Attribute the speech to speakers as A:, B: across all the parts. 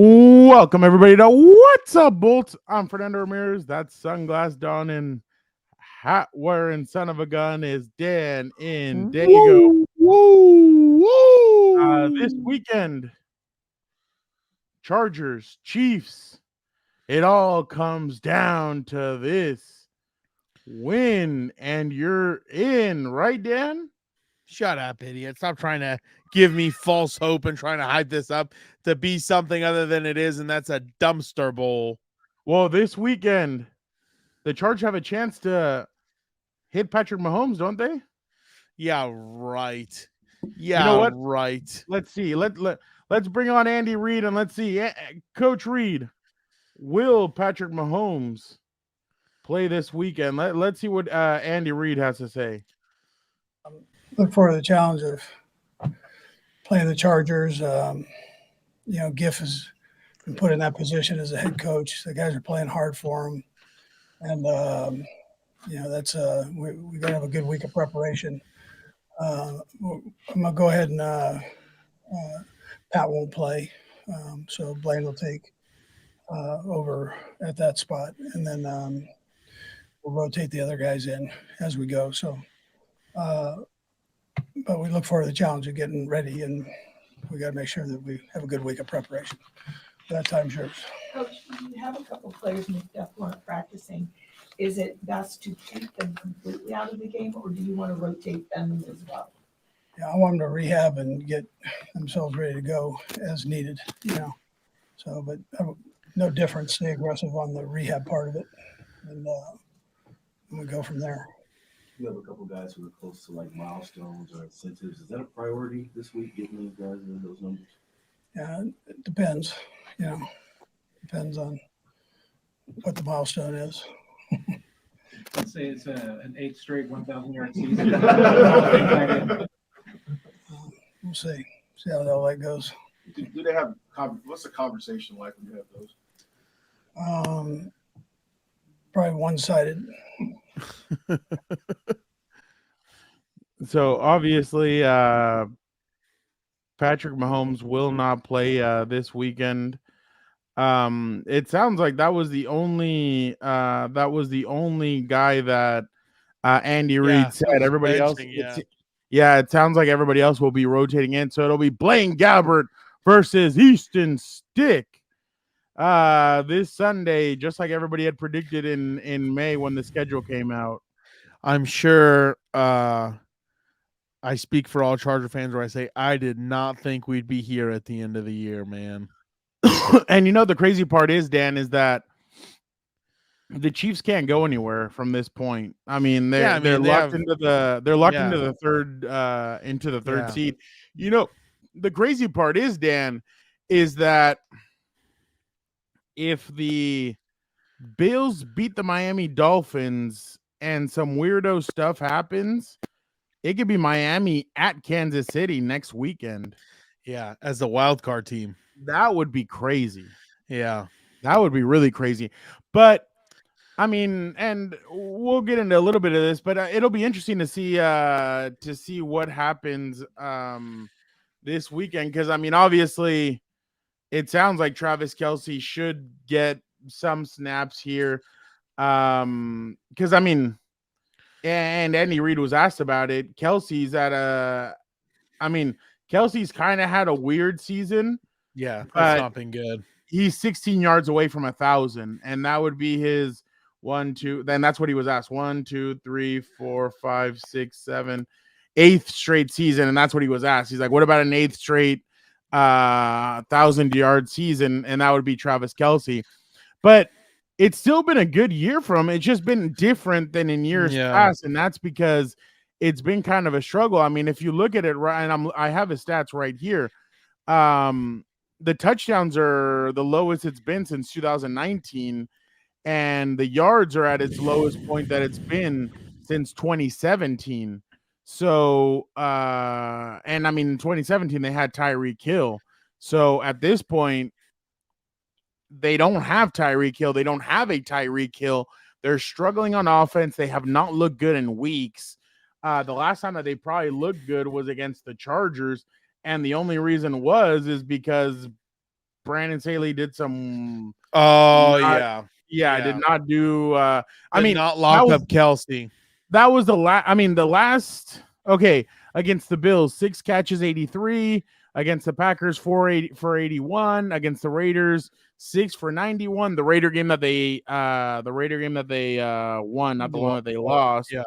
A: Welcome everybody to What's Up Bolts. I'm Fernando Ramirez. That's sunglass don and hat wearing son of a gun is Dan in Daygo.
B: Woo, woo,
A: This
B: woo.
A: weekend, Chargers, Chiefs. It all comes down to this win, and you're in, right, Dan?
B: Shut up, idiot. Stop trying to give me false hope and trying to hype this up to be something other than it is, and that's a dumpster bowl.
A: Well, this weekend, the Chargers have a chance to hit Patrick Mahomes, don't they?
B: Yeah, right. Yeah,
A: You know what?
B: right.
A: Let's see. Let's bring on Andy Reid and let's see. Coach Reid, will Patrick Mahomes play this weekend? Let's see what Andy Reid has to say.
C: Look forward to the challenge of playing the Chargers. Giff has been put in that position as a head coach. The guys are playing hard for him, and that's we got to have a good week of preparation. I'm gonna go ahead and Pat won't play, so Blaine will take over at that spot, and then we'll rotate the other guys in as we go. So. But we look forward to the challenge of getting ready, and we got to make sure that we have a good week of preparation. That time's yours.
D: Coach, you have a couple players who weren't practicing. Is it best to keep them completely out of the game, or do you want to rotate them as well?
C: Yeah, I want them to rehab and get themselves ready to go as needed, So, but no difference. Stay aggressive on the rehab part of it, and we go from there.
E: You have a couple guys who are close to like milestones or incentives. Is that a priority this week, getting those guys in those numbers?
C: Yeah, it depends. Depends on what the milestone is.
F: Let's say it's an 8th straight 1,000-yard season.
C: We'll see how all that goes.
G: Do they have what's the conversation like when you have those?
C: Probably one-sided.
A: So obviously, Patrick Mahomes will not play this weekend. It sounds like that was the only guy that Andy Reid said. Everybody else, it sounds like everybody else will be rotating in. So it'll be Blaine Gabbert versus Easton Stick this Sunday, just like everybody had predicted in May when the schedule came out.
B: I'm sure I speak for all Charger fans where I say I did not think we'd be here at the end of the year, man.
A: And the crazy part is, Dan, is that the Chiefs can't go anywhere from this point. I mean, they're locked into the third seed. The crazy part is, Dan, is that if the Bills beat the Miami Dolphins and some weirdo stuff happens, it could be Miami at Kansas City next weekend.
B: Yeah, as the wild card team.
A: That would be crazy.
B: Yeah.
A: That would be really crazy. But I mean, and we'll get into a little bit of this, but it'll be interesting to see what happens this weekend, because I mean, obviously it sounds like Travis Kelce should get some snaps here. Because I mean, and Andy Reid was asked about it. Kelce's kind of had a weird season.
B: Yeah, that's not been good.
A: He's 16 yards away from 1,000, and that would be his 1, 2. Then that's what he was asked. 1, 2, 3, 4, 5, 6, 7, 8th straight season, and that's what he was asked. He's like, "What about an 8th straight 1,000-yard season?" And that would be Travis Kelce. But it's still been a good year for him. It's just been different than in years past, and that's because it's been kind of a struggle. I mean, if you look at it right, and I have his stats right here. The touchdowns are the lowest it's been since 2019, and the yards are at its lowest point that it's been since 2017. So, and I mean, in 2017 they had Tyreek Hill. So at this point, they don't have Tyreek Hill. They don't have a Tyreek Hill. They're struggling on offense. They have not looked good in weeks. The last time that they probably looked good was against the Chargers, and the only reason is because Brandon Staley did some.
B: Yeah.
A: Did not do. I
B: Did
A: mean,
B: not lock up Kelsey.
A: That was the last. I mean, the last. Okay, against the Bills, 6 catches, 83. Against the Packers, 480 for 81. Against the Raiders, 6 for 91. The Raider game that they won, not the one that they lost.
B: Yeah.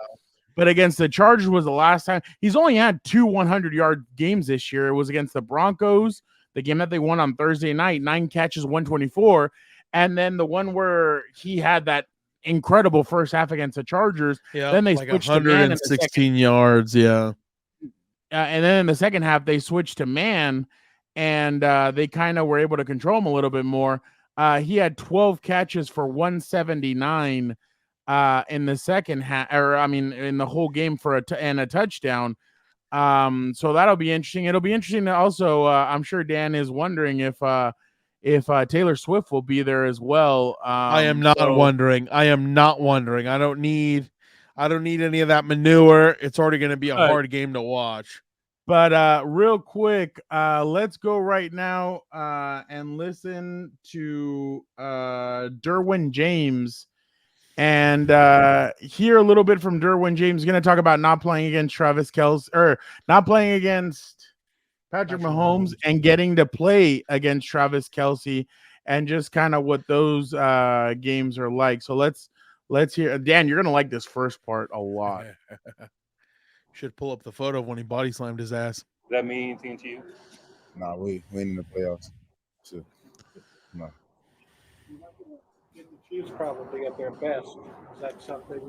A: But against the Chargers was the last time. He's only had 2 100-yard games this year. It was against the Broncos, the game that they won on Thursday night, 9 catches, 124. And then the one where he had that incredible first half against the Chargers.
B: Yeah,
A: then they
B: like
A: switched to man.
B: 116 yards. Yeah.
A: And then in the second half, they switched to man, and they kind of were able to control him a little bit more. He had 12 catches for 179 in the second half, in the whole game for a touchdown. So that'll be interesting. It'll be interesting to also. I'm sure Dan is wondering if Taylor Swift will be there as well.
B: I am not wondering. I don't need any of that manure. It's already going to be a hard game to watch.
A: But real quick, let's go right now and listen to Derwin James and hear a little bit from Derwin James. He's going to talk about not playing against Travis Kelce or not playing against Patrick Mahomes and getting to play against Travis Kelce and just kind of what those games are like. So let's hear. Dan, you're going to like this first part a lot.
B: Should pull up the photo of when he body slammed his ass.
H: Does that mean anything to you?
I: Nah, we ain't in the playoffs. So, no.
J: Get the Chiefs probably at their best. Is that something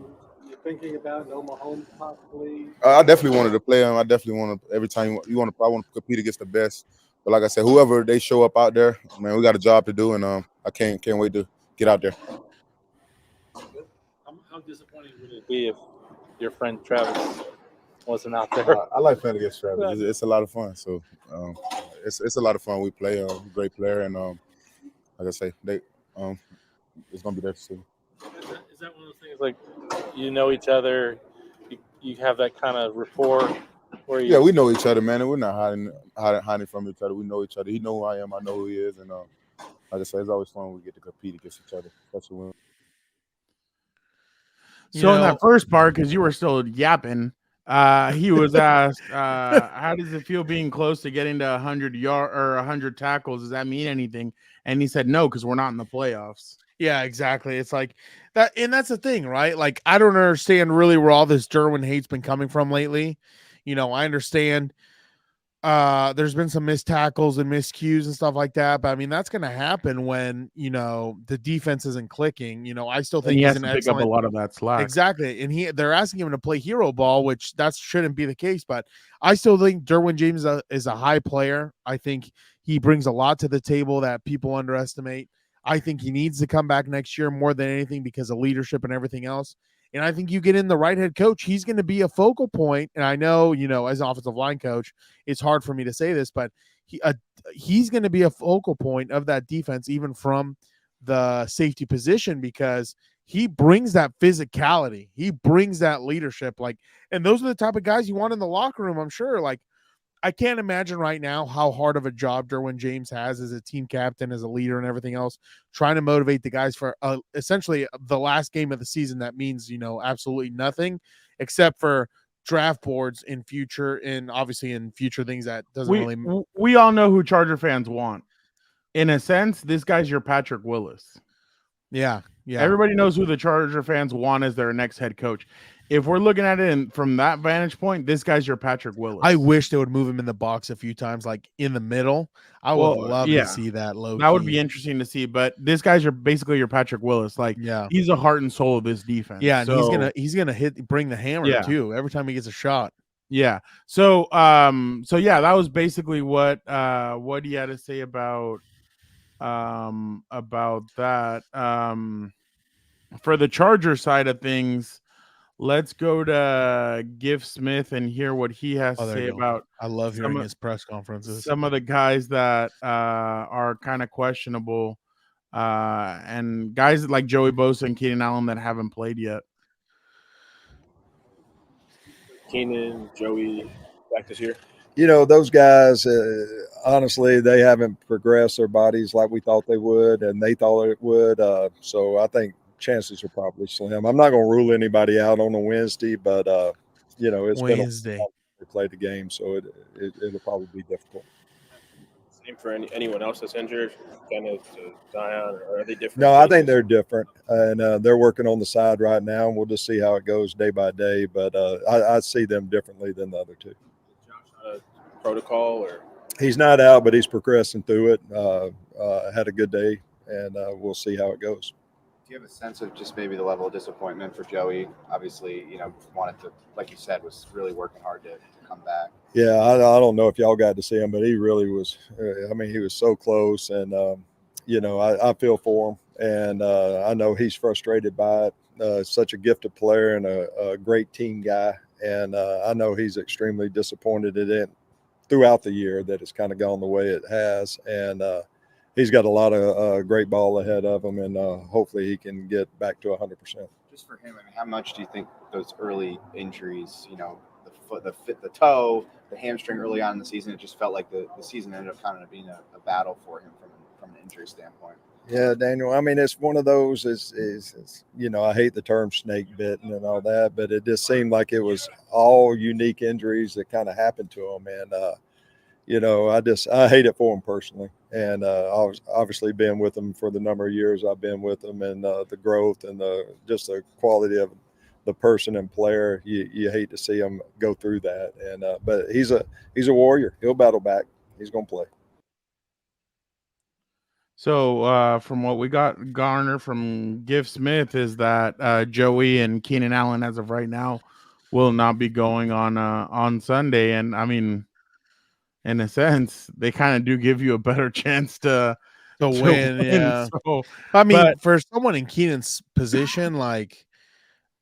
J: you're thinking about? No Mahomes possibly?
I: I definitely wanted to play him. I definitely want to. Every time I want to compete against the best. But like I said, whoever they show up out there, man, we got a job to do, and I can't wait to get out there.
H: How disappointing would it be if your friend Travis wasn't out there?
I: I like playing against Travis. It's a lot of fun. So it's a lot of fun. We play great player, and like I say, it's gonna be there soon.
H: Is that one of those things like you know each other, you have that kind of rapport where you?
I: Yeah, we know each other, man, and we're not hiding from each other. We know each other. He know who I am. I know who he is, and like I say, it's always fun when we get to compete against each other. Especially when.
A: So in that first part, because you were still yapping. He was asked, how does it feel being close to getting to 100 tackles? Does that mean anything? And he said, no, because we're not in the playoffs.
B: Yeah, exactly. It's like that. And that's the thing, right? Like, I don't understand really where all this Derwin hate's been coming from lately. I understand there's been some missed tackles and miscues and stuff like that. But I mean, that's going to happen when, the defense isn't clicking. I still think
A: he has
B: he's
A: to pick up a lot of that slack.
B: Exactly. And they're asking him to play hero ball, which that shouldn't be the case. But I still think Derwin James is a high player. I think he brings a lot to the table that people underestimate. I think he needs to come back next year more than anything because of leadership and everything else. And I think you get in the right head coach, he's going to be a focal point. And I know, as an offensive line coach, it's hard for me to say this, but he's going to be a focal point of that defense, even from the safety position, because he brings that physicality. He brings that leadership. And those are the type of guys you want in the locker room, I'm sure. I can't imagine right now how hard of a job Derwin James has as a team captain, as a leader and everything else, trying to motivate the guys for essentially the last game of the season. That means, absolutely nothing except for draft boards in future and obviously in future things that doesn't really.
A: We all know who Charger fans want. In a sense, this guy's your Patrick Willis.
B: Yeah.
A: Everybody knows who the Charger fans want as their next head coach. If we're looking at it from that vantage point, this guy's your Patrick Willis.
B: I wish they would move him in the box a few times, like in the middle. I would love to see that.
A: That would be interesting to see. But this guy's basically your Patrick Willis. He's the heart and soul of this defense.
B: Yeah, and he's gonna bring the hammer too every time he gets a shot.
A: Yeah. So that was basically what he had to say about that. For the Charger side of things. Let's go to Giff Smith and hear what he has to say about.
B: I love hearing his press conferences.
A: Some of the guys that are kind of questionable, and guys like Joey Bosa and Keenan Allen that haven't played yet.
H: Keenan, Joey, back this year.
K: those guys, honestly, they haven't progressed their bodies like we thought they would, and they thought it would. So I think chances are probably slim. I'm not going to rule anybody out on a Wednesday, but it's been a
B: Wednesday.
K: while since they played the game, so it'll probably be difficult.
L: Same for anyone else that's injured, kind of to Zion, or are they different?
K: No, I think they're different, and they're working on the side right now, and we'll just see how it goes day by day. But I see them differently than the other two.
L: Protocol, or
K: he's not out, but he's progressing through it. Had a good day, and we'll see how it goes.
M: Do you have a sense of just maybe the level of disappointment for Joey? Obviously, wanted to, like you said, was really working hard to come back.
K: Yeah, I don't know if y'all got to see him, but he really was. He was so close, and I feel for him, and I know he's frustrated by it. Such a gifted player and a great team guy, and I know he's extremely disappointed in it throughout the year that it's kind of gone the way it has, and he's got a lot of great ball ahead of him, and hopefully he can get back to 100%.
M: Just for him, how much do you think those early injuries, the foot, the toe, the hamstring early on in the season, it just felt like the season ended up kind of being a battle for him from an injury standpoint?
K: Yeah, Daniel. It's one of those. Is I hate the term snake bitten and all that, but it just seemed like it was all unique injuries that kind of happened to him, and I hate it for him personally. And I've obviously been with him for the number of years I've been with him, and the growth and just the quality of the person and player. You hate to see him go through that, and but he's a warrior. He'll battle back. He's gonna play.
A: So from what we got garner from Giff Smith is that Joey and Keenan Allen, as of right now, will not be going on Sunday. And I mean, in a sense, they kind of do give you a better chance to
B: win. Yeah.
A: So,
B: for someone in Keenan's position, like,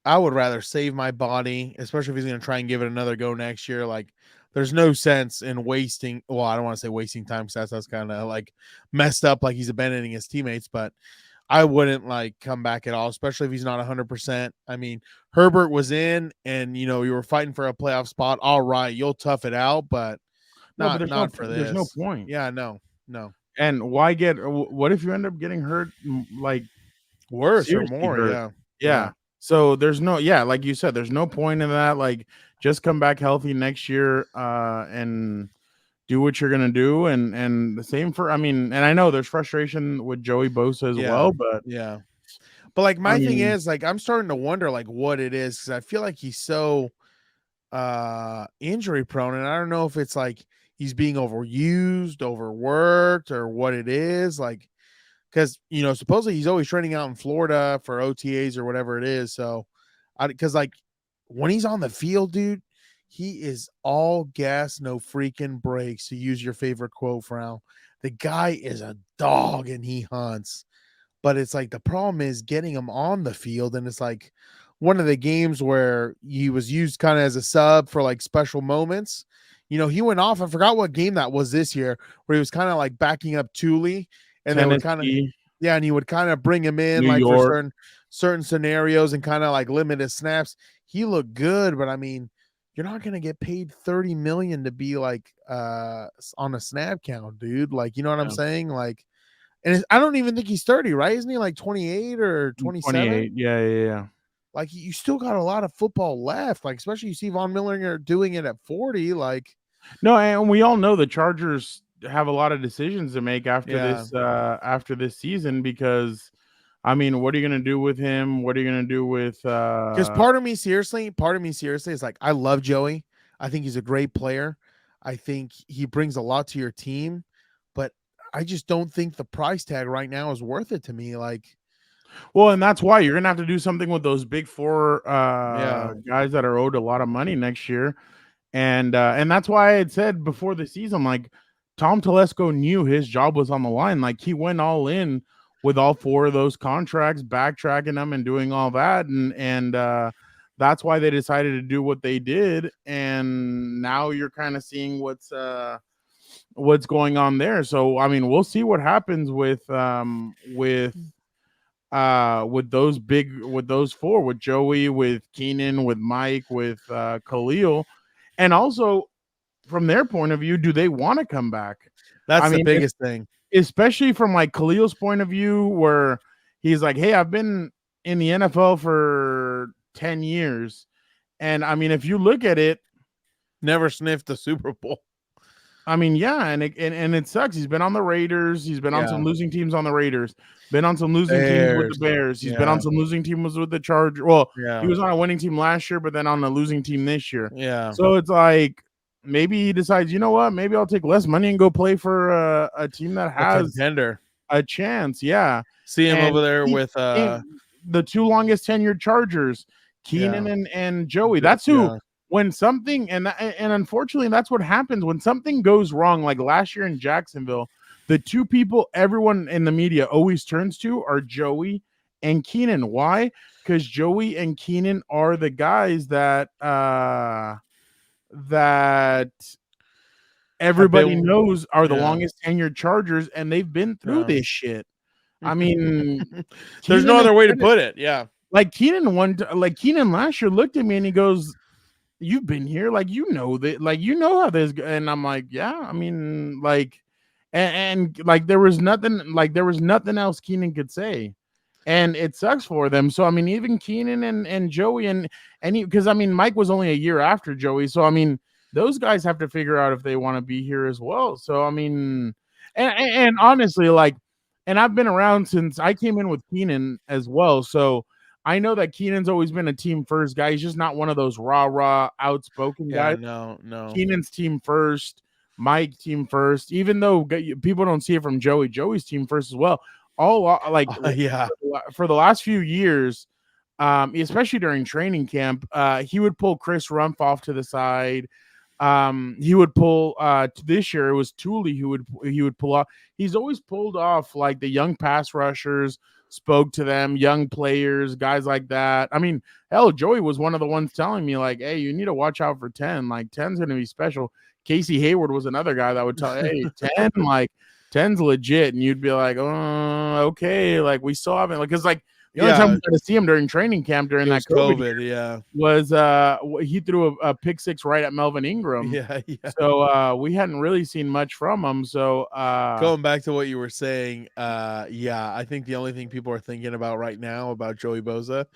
B: I would rather save my body, especially if he's going to try and give it another go next year. Like, there's no sense in wasting. Well, I don't want to say wasting time, because that's kind of like messed up, like he's abandoning his teammates. But I wouldn't come back at all, especially if he's not 100%. I mean, Herbert was in, and you were fighting for a playoff spot. All right, you'll tough it out, but not for this.
A: There's no point.
B: Yeah, no.
A: And why what if you end up getting hurt, like
B: worse or more?
A: Hurt? Yeah. So there's no, like you said, there's no point in that. Like, just come back healthy next year and do what you're gonna do. And the same for, and I know there's frustration with Joey Bosa as well, but
B: But my thing is, I'm starting to wonder what it is, because I feel like he's so injury prone, and I don't know if it's he's being overused, overworked, or what it is. Because supposedly he's always training out in Florida for OTAs or whatever it is. So, because when he's on the field, dude, he is all gas, no freaking brakes, to use your favorite quote, Frau. The guy is a dog and he hunts. But it's the problem is getting him on the field, and it's one of the games where he was used kind of as a sub for special moments. He went off. I forgot what game that was this year, where he was kind of backing up Thule. And they would kind of, and he would kind of bring him in for certain scenarios and kind of limit his snaps. He looked good, but you're not going to get paid $30 million to be on a snap count, dude. You know what I'm saying? And I don't even think he's 30, right? Isn't he 28 or 27?
A: 28. Yeah.
B: You still got a lot of football left. Especially you see Von Miller doing it at 40.
A: No, and we all know the Chargers have a lot of decisions to make after this season, because what are you going to do with him? What are you going to do with
B: because part of me seriously is I love Joey. I think he's a great player. I think he brings a lot to your team, but I just don't think the price tag right now is worth it to me.
A: Well, and that's why you're going to have to do something with those big four guys that are owed a lot of money next year. And that's why I had said before the season, Tom Telesco knew his job was on the line. He went all in with all four of those contracts, backtracking them and doing all that. And that's why they decided to do what they did. And now you're kind of seeing what's going on there. So, we'll see what happens with those four, with Joey, with Keenan, with Mike, with Khalil. And also, from their point of view, do they want to come back?
B: That's the biggest thing.
A: Especially from like Khalil's point of view, where he's like, hey, I've been in the NFL for 10 years. And I mean, if you look at it,
B: never sniffed the Super Bowl.
A: I mean, yeah, and it sucks. He's been on the Raiders. He's been on some losing teams on the Raiders. Been on some losing teams with the Bears. He's been on some losing teams with the Chargers. Well, he was on a winning team last year, but then on a losing team this year.
B: Yeah.
A: So it's like maybe he decides, you know what? Maybe I'll take less money and go play for a team that has a chance. Yeah.
B: See him over there with
A: the two longest tenured Chargers, Keenan and Joey. That's who. When something and unfortunately that's what happens when something goes wrong, like last year in Jacksonville, the two people everyone in the media always turns to are Joey and Keenan. Why? Because Joey and Keenan are the guys that everybody knows are the longest tenured Chargers, and they've been through this shit. I mean,
B: there's no other way to put it. Yeah.
A: Like Keenan last year looked at me and he goes, you've been here, like, you know that, like, you know how this, and I'm like, yeah, I mean, like, and like there was nothing else Keenan could say, and it sucks for them. So I mean, even Keenan and Joey and because I mean, Mike was only a year after Joey, so I mean, those guys have to figure out if they want to be here as well. So I mean, and honestly, like, and I've been around since I came in with Keenan as well, so I know that Keenan's always been a team first guy. He's just not one of those rah outspoken guys.
B: No.
A: Keenan's team first, Mike team first. Even though people don't see it from Joey's team first as well. For the last few years, especially during training camp, he would pull Chris Rumph off to the side. He would pull this year it was Thule who would pull off. He's always pulled off like the young pass rushers, spoke to them, young players, guys like that. I mean, hell, Joey was one of the ones telling me like, hey, you need to watch out for 10. Like 10's going to be special. Casey Hayward was another guy that would tell, hey, 10, like 10's legit. And you'd be like, oh, okay. Like we still haven't, like, cause like the only time we got to see him during training camp during that COVID was he threw a pick six right at Melvin Ingram.
B: Yeah.
A: So we hadn't really seen much from him. So
B: going back to what you were saying, I think the only thing people are thinking about right now about Joey Bosa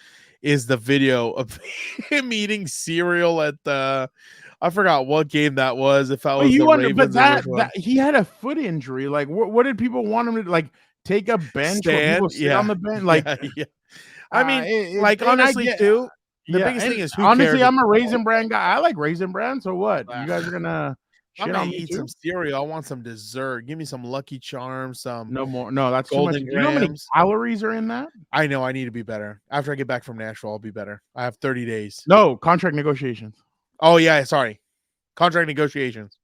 B: is the video of him eating cereal at the I forgot what game that was. If I was the Ravens,
A: but that he had a foot injury. Like what did people want him to like? Take a bench where people sit on the bench, like
B: I mean, like honestly, too. The biggest thing is
A: honestly, I'm a Raisin Bran guy. I like Raisin Bran. So what? You guys are gonna
B: shit on me eat some cereal. I want some dessert. Give me some Lucky Charms. Some
A: no, that's
B: Golden
A: too much. You know how many calories are in that?
B: I know. I need to be better. After I get back from Nashville, I'll be better. I have 30 days.
A: No contract negotiations.
B: Oh yeah, sorry, contract negotiations.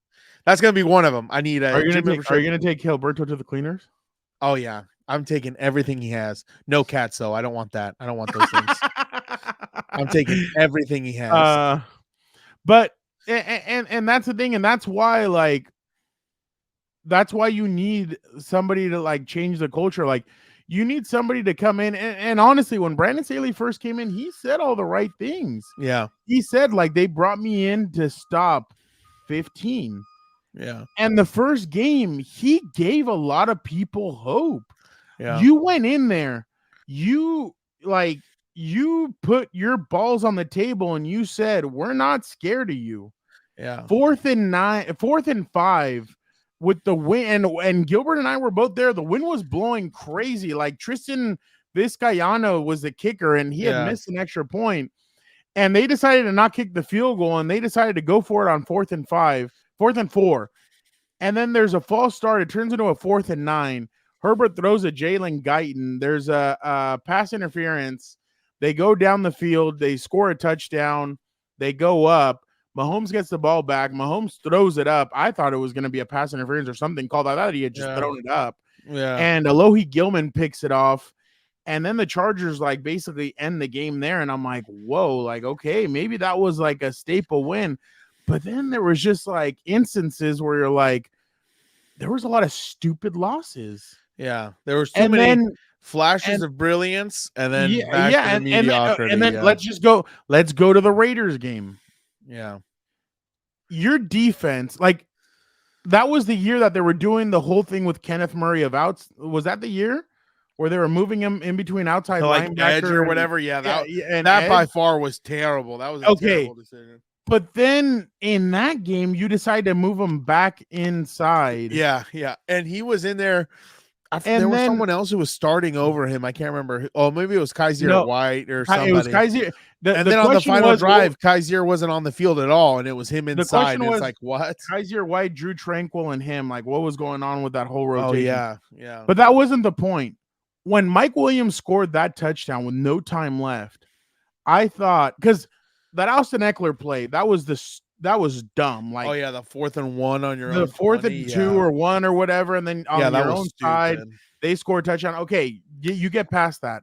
B: That's gonna be one of them. I need.
A: Are you gonna take Gilberto to the cleaners?
B: Oh yeah, I'm taking everything he has. No cats though. I don't want that. I don't want those things. I'm taking everything he has.
A: But and that's the thing, and that's why you need somebody to like change the culture. Like you need somebody to come in and honestly, when Brandon Staley first came in, he said all the right things.
B: Yeah,
A: he said like they brought me in to stop 15.
B: Yeah.
A: And the first game, he gave a lot of people hope.
B: Yeah.
A: You went in there, you put your balls on the table and you said, we're not scared of you.
B: Yeah.
A: 4th and 5 with the win. And Gilbert and I were both there. The wind was blowing crazy. Like Tristan Vizcaino was the kicker and he had missed an extra point. And they decided to not kick the field goal and they decided to go for it on 4th and 4. And then there's a false start. It turns into a 4th and 9. Herbert throws a Jalen Guyton. There's a pass interference. They go down the field. They score a touchdown. They go up. Mahomes gets the ball back. Mahomes throws it up. I thought it was going to be a pass interference or something called. I thought he had just thrown it up.
B: Yeah.
A: And Alohi Gilman picks it off. And then the Chargers like basically end the game there. And I'm like, whoa, like, okay, maybe that was like a staple win. But then there was just like instances where you're like, there was a lot of stupid losses.
B: Yeah, there was too many flashes of brilliance, and then mediocrity.
A: And then let's go to the Raiders game.
B: Yeah,
A: your defense, like that was the year that they were doing the whole thing with Kenneth Murray of outs. Was that the year where they were moving him in between outside
B: like
A: linebacker
B: edge or
A: and-
B: whatever? Yeah,
A: and
B: that by
A: edge?
B: far was terrible. That was a terrible decision.
A: But then in that game, you decide to move him back inside.
B: Yeah, and he was in there.
A: And
B: there was
A: then-
B: someone else who was starting over him. I can't remember. Oh, maybe it was Kaiser White or somebody.
A: It was Kaiser.
B: And then on the final drive, Kaiser wasn't on the field at all, and it was him inside.
A: The question was,
B: it's like, what?
A: Kaiser White, Drew Tranquil, and him. Like, what was going on with that whole rotation?
B: Oh, yeah.
A: But that wasn't the point. When Mike Williams scored that touchdown with no time left, I thought, because that Austin Eckler play, that was dumb. Like,
B: oh yeah, the 4th and 1 on your own.
A: The 4th
B: 20,
A: and 2 or 1 or whatever, and then on your own side, they scored a touchdown. Okay, you get past that.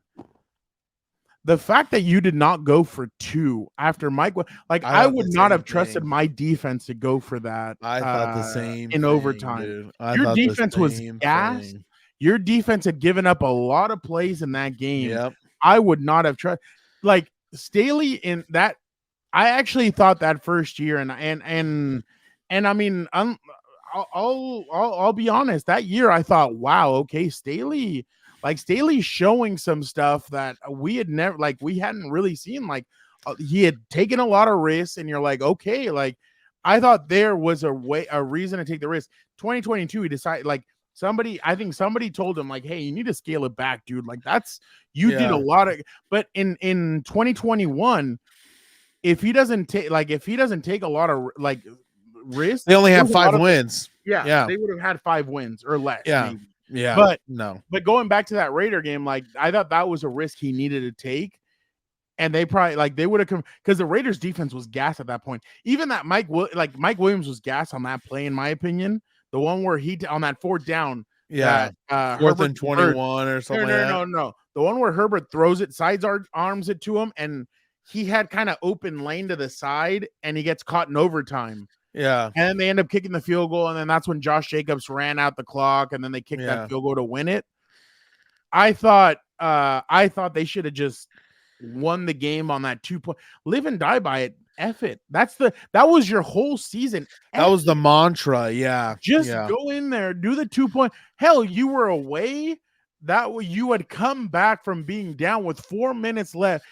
A: The fact that you did not go for 2 after Mike, like I would not have trusted my defense to go for that.
B: I thought the same
A: in
B: thing,
A: overtime.
B: dude.
A: Your defense was gassed. Your defense had given up a lot of plays in that game.
B: Yep. I
A: would not have trusted. Like Staley in that. I actually thought that first year, and I mean, I'll be honest. That year, I thought, wow, okay, Staley's showing some stuff that we hadn't really seen. Like he had taken a lot of risks, and you're like, okay, like I thought there was a reason to take the risk. 2022, he decided I think somebody told him like, hey, you need to scale it back, dude. Like did a lot of, but in 2021. If he doesn't take a lot of risks,
B: they only have 5 wins.
A: Yeah, they would have had 5 wins or less.
B: Yeah,
A: maybe.
B: yeah.
A: But going back to that Raider game, like I thought that was a risk he needed to take, and they probably they would have come because the Raiders defense was gas at that point. Even that Mike Williams was gas on that play, in my opinion. The one where he on that 4th down,
B: 4th and 21 or something.
A: No. The one where Herbert throws it, arms it to him, and he had kind of open lane to the side, and he gets caught in overtime.
B: Yeah.
A: And then they end up kicking the field goal, and then that's when Josh Jacobs ran out the clock, and then they kicked that field goal to win it. I thought they should have just won the game on that 2-point. Live and die by it. F it. That was your whole season.
B: That was the mantra. Yeah.
A: Just go in there, do the 2-point. Hell, you were away. That way you had come back from being down with 4 minutes left.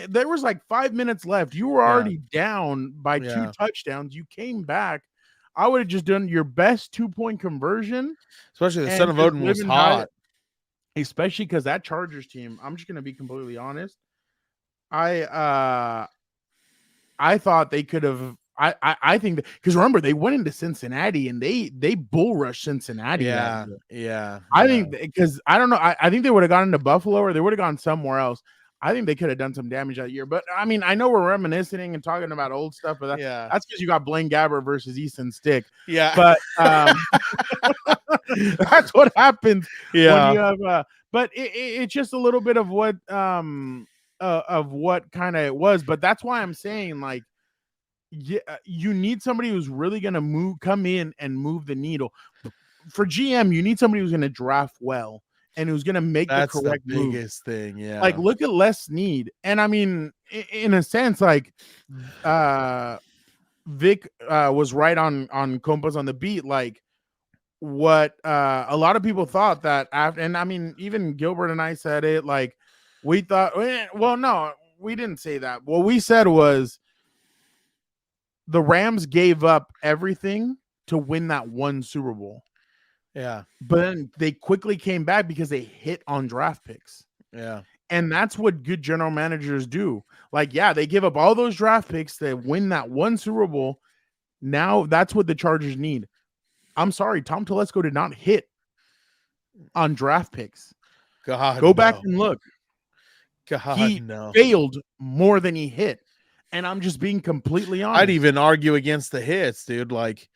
A: There was like 5 minutes left. You were already down by 2 touchdowns. You came back. I would have just done your best 2-point conversion.
B: Especially the son of Odin was hot.
A: Especially because that Chargers team, I'm just going to be completely honest. I thought they could have. I think because remember they went into Cincinnati and they bull rushed Cincinnati.
B: Yeah.
A: I think because I don't know. I think they would have gone into Buffalo or they would have gone somewhere else. I think they could have done some damage that year. But I mean, I know we're reminiscing and talking about old stuff, but that's because you got Blaine Gabbert versus Easton Stick.
B: Yeah.
A: But that's what happens.
B: Yeah.
A: When you have, but it's just a little bit of what kind of it was. But that's why I'm saying like. Yeah, you need somebody who's really going to come in and move the needle. For GM, you need somebody who's going to draft well and who's going to make the correct move.
B: Biggest thing, yeah.
A: Like look at Les Snead, and I mean, in a sense, like Vic was right on COMPAS on the beat. Like what a lot of people thought that after, and I mean, even Gilbert and I said it. Like we thought, well, no, we didn't say that. What we said was. The Rams gave up everything to win that one Super Bowl.
B: Yeah.
A: But then they quickly came back because they hit on draft picks.
B: Yeah.
A: And that's what good general managers do. Like, they give up all those draft picks to win that one Super Bowl. Now that's what the Chargers need. I'm sorry, Tom Telesco did not hit on draft picks. Go back and look. He failed more than he hit. And I'm just being completely honest.
B: I'd even argue against the hits, dude. Like,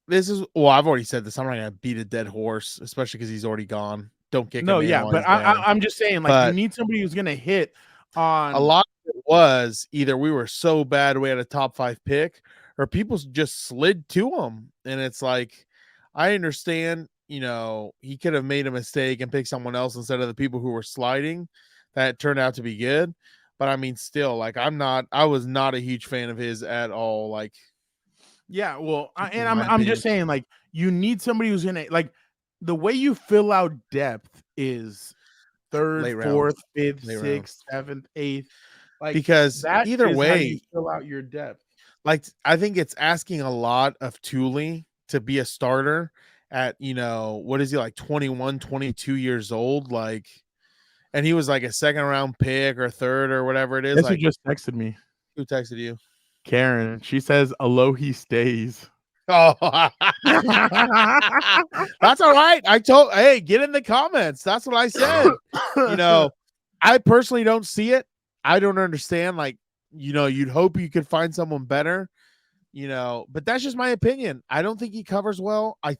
B: I've already said this. I'm not going to beat a dead horse, especially because he's already gone. Don't kick him.
A: No, yeah, but I'm just saying, like, you need somebody who's going to hit on.
B: A lot of it was either we were so bad we had a top 5 pick, or people just slid to him. And it's like, I understand, he could have made a mistake and picked someone else instead of the people who were sliding. That turned out to be good. But I mean, still, like, I was not a huge fan of his at all. Like,
A: Yeah, well,
B: in
A: I'm
B: my
A: just
B: opinion.
A: saying, like, you need somebody who's gonna like the way you fill out depth is third,
B: Late rounds.
A: fourth, fifth,
B: Late rounds.
A: sixth, seventh, eighth. Like
B: Because
A: that
B: either
A: is how you
B: way,
A: fill out your depth.
B: like I think it's asking a lot of Thule to be a starter at, what is he, like 21, 22 years old? Like, and he was like a second round pick or third or whatever it is.
A: Guess who
B: Like,
A: just texted me?
B: who texted you?
A: Karen. She says Alohi stays.
B: Oh, that's all right. Hey, get in the comments. That's what I said. I personally don't see it. I don't understand. Like, you'd hope you could find someone better, but that's just my opinion. I don't think he covers well. I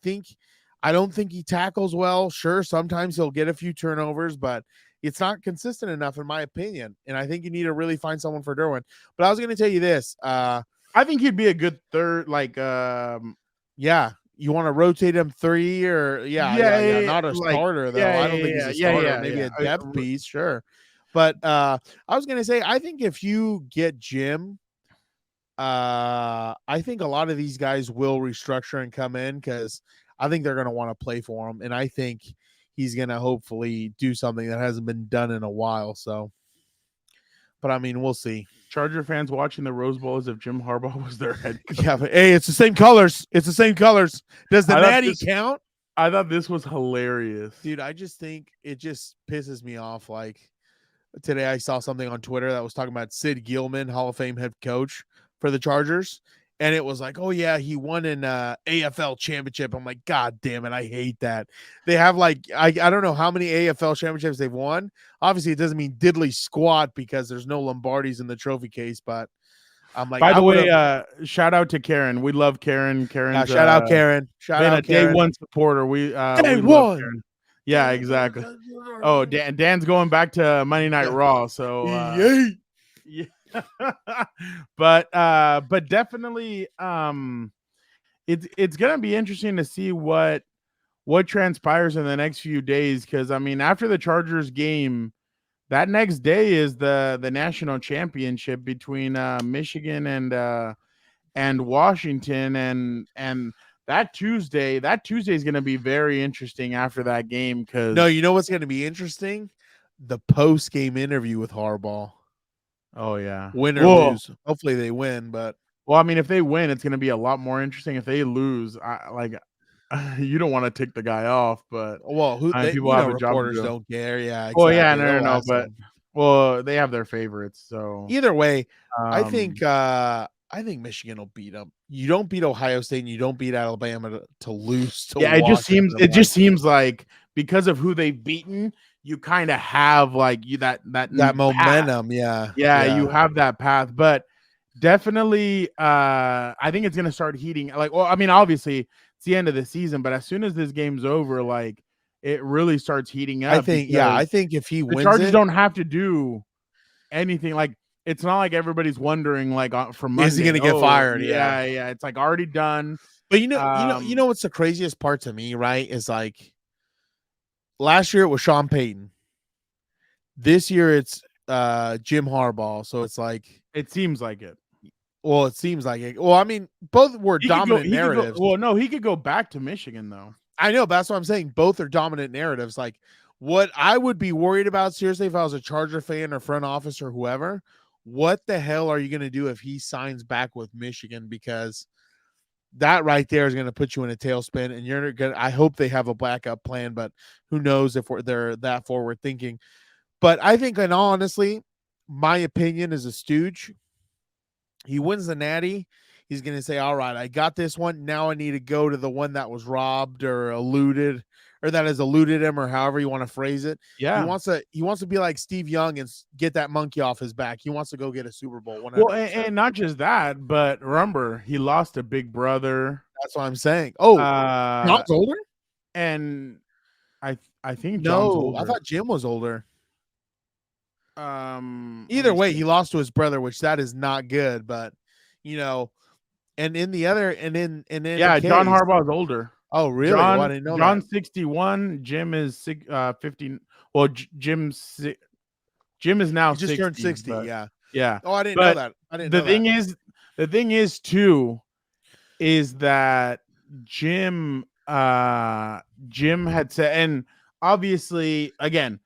B: don't think he tackles well. Sure, sometimes he'll get a few turnovers, but it's not consistent enough, in my opinion. And I think you need to really find someone for Derwin. But I was going to tell you this.
A: I think he'd be a good third, like,
B: yeah. You want to rotate him 3 or not a starter though. I don't think he's a starter. Maybe a depth piece, sure. But I was going to say, I think if you get Jim, I think a lot of these guys will restructure and come in because I think they're going to want to play for him. And I think he's going to hopefully do something that hasn't been done in a while. So, but I mean, we'll see.
A: Charger fans watching the Rose Bowl as if Jim Harbaugh was their head coach.
B: Yeah, but hey, it's the same colors. It's the same colors. Does the natty count?
A: I thought this was hilarious.
B: Dude, I just think it just pisses me off. Like, today I saw something on Twitter that was talking about Sid Gilman, Hall of Fame head coach for the Chargers. And it was like, oh, yeah, he won an AFL championship. I'm like, God damn it. I hate that. They have like, I don't know how many AFL championships they've won. Obviously, it doesn't mean diddly squat because there's no Lombardis in the trophy case. But I'm like,
A: by the way, shout out to Karen. We love Karen. Karen's
B: shout out Karen. Shout out
A: Karen.
B: Day
A: one supporter. We
B: Day one.
A: Yeah, exactly. Oh, Dan's going back to Monday Night Raw. So yeah. but definitely it's gonna be interesting to see what transpires in the next few days, because I mean, after the Chargers game, that next day is the national championship between Michigan and Washington, and that Tuesday is going to be very interesting after that game. Because
B: no, you know what's going to be interesting? The post-game interview with Harbaugh.
A: Oh yeah,
B: win or lose. Hopefully they win, but
A: I mean, if they win, it's going to be a lot more interesting. If they lose, you don't want to tick the guy off, but
B: people have reporters don't care. Yeah, exactly.
A: Well, yeah, no, but they have their favorites. So
B: either way, I think Michigan will beat them. You don't beat Ohio State, and you don't beat Alabama to lose. To
A: Washington. It just seems like because of who they've beaten, you kind of have like that
B: momentum.
A: Yeah, you have that path, but definitely, I think it's gonna start heating. Obviously it's the end of the season, but as soon as this game's over, like it really starts heating up.
B: I think if he wins,
A: the Chargers don't have to do anything. Like, it's not like everybody's wondering like for Monday,
B: is he gonna get fired?
A: Yeah, it's like already done.
B: But you know what's the craziest part to me, right? Is like last year it was Sean Payton. This year it's Jim Harbaugh. So it's like
A: it seems like it.
B: Well, it seems like it. Well, I mean, both were dominant narratives.
A: He could go back to Michigan though.
B: I know, but that's what I'm saying. Both are dominant narratives. Like, what I would be worried about, seriously, if I was a Charger fan or front office or whoever, what the hell are you going to do if he signs back with Michigan? Because that right there is going to put you in a tailspin, and you're going to, I hope they have a backup plan, but who knows if they're that forward thinking. But I think, and honestly, my opinion is a stooge. He wins the Natty. He's going to say, all right, I got this one. Now I need to go to the one that was robbed or eluded, or that has eluded him, or however you want to phrase it.
A: Yeah.
B: He wants to be like Steve Young and get that monkey off his back. He wants to go get a Super Bowl. 100%.
A: Well, and not just that, but remember, he lost a big brother.
B: That's what I'm saying. Oh, John's older?
A: And I think John's older.
B: I thought Jim was older.
A: Either
B: way, he lost to his brother, which that is not good, but and in the other, and in
A: John Harbaugh is older.
B: Oh, really? I didn't know
A: John's 61. Jim is 50. Well, Jim is now 60.
B: Just turned 60. Yeah.
A: Yeah.
B: Oh, I didn't know that.
A: The thing is too, is that Jim had said, and obviously, again,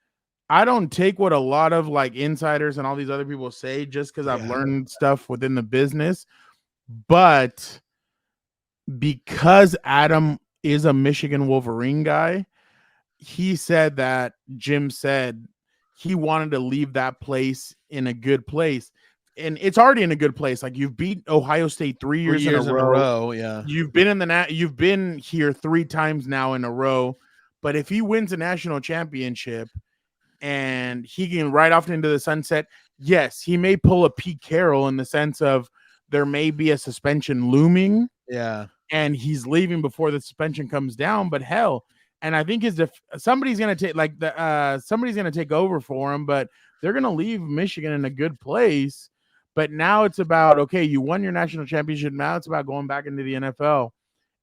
A: I don't take what a lot of like insiders and all these other people say just because I've learned stuff within the business, but because Adam is a Michigan Wolverine guy, he said that Jim said he wanted to leave that place in a good place. And it's already in a good place. Like, you've beat Ohio State 3 years, in a row.
B: Yeah.
A: You've been here 3 times now in a row. But if he wins a national championship and he can ride off into the sunset, yes, he may pull a Pete Carroll in the sense of there may be a suspension looming.
B: Yeah.
A: And he's leaving before the suspension comes down, but hell, and I think somebody's going to take over for him, but they're going to leave Michigan in a good place. But now it's about, okay, you won your national championship. Now it's about going back into the NFL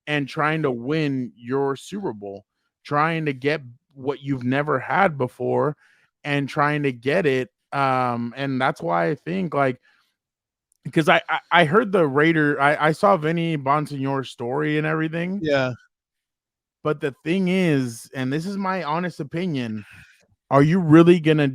A: and trying to win your Super Bowl, trying to get what you've never had before and trying to get it. And that's why I think, like, because I heard the Raider, I saw Vinny Bonsignore's story and everything.
B: Yeah.
A: But the thing is, and this is my honest opinion, are you really gonna